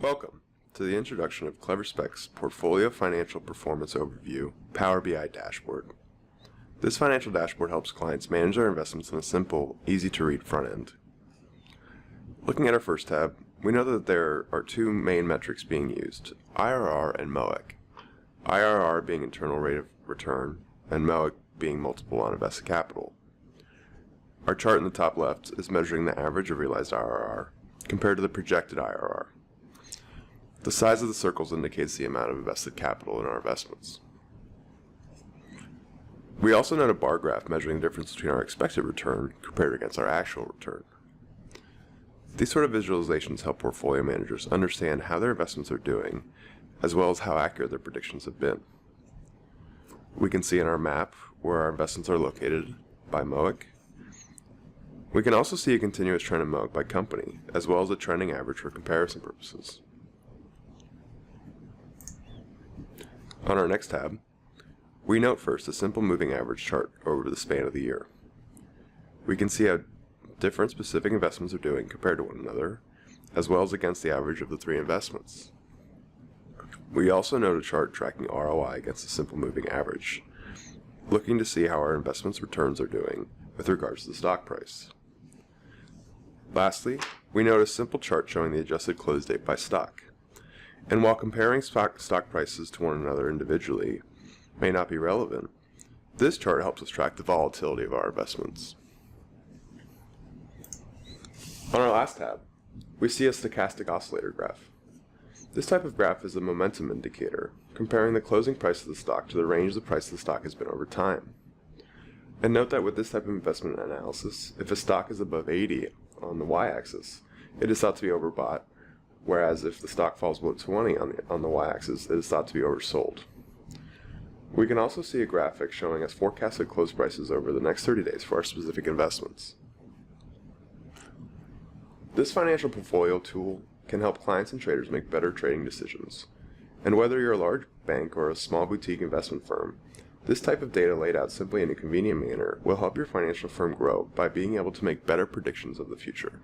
Welcome to the introduction of CleverSpec's Portfolio Financial Performance Overview Power BI Dashboard. This financial dashboard helps clients manage their investments in a simple, easy-to-read front end. Looking at our first tab, we know that there are two main metrics being used, IRR and MOIC. IRR being internal rate of return, and MOIC being multiple on invested capital. Our chart in the top left is measuring the average of realized IRR compared to the projected IRR. The size of the circles indicates the amount of invested capital in our investments. We also note a bar graph measuring the difference between our expected return compared against our actual return. These sort of visualizations help portfolio managers understand how their investments are doing, as well as how accurate their predictions have been. We can see in our map where our investments are located by MOIC. We can also see a continuous trend in MOIC by company, as well as a trending average for comparison purposes. On our next tab, we note first a simple moving average chart over the span of the year. We can see how different specific investments are doing compared to one another, as well as against the average of the three investments. We also note a chart tracking ROI against a simple moving average, looking to see how our investments' returns are doing with regards to the stock price. Lastly, we note a simple chart showing the adjusted close date by stock. And while comparing stock prices to one another individually may not be relevant, this chart helps us track the volatility of our investments. On our last tab, we see a stochastic oscillator graph. This type of graph is a momentum indicator, comparing the closing price of the stock to the range the price of the stock has been over time. And note that with this type of investment analysis, if a stock is above 80 on the y-axis, it is thought to be overbought, whereas if the stock falls below 20 on the y-axis, it is thought to be oversold. We can also see a graphic showing us forecasted close prices over the next 30 days for our specific investments. This financial portfolio tool can help clients and traders make better trading decisions. And whether you're a large bank or a small boutique investment firm, this type of data laid out simply in a convenient manner will help your financial firm grow by being able to make better predictions of the future.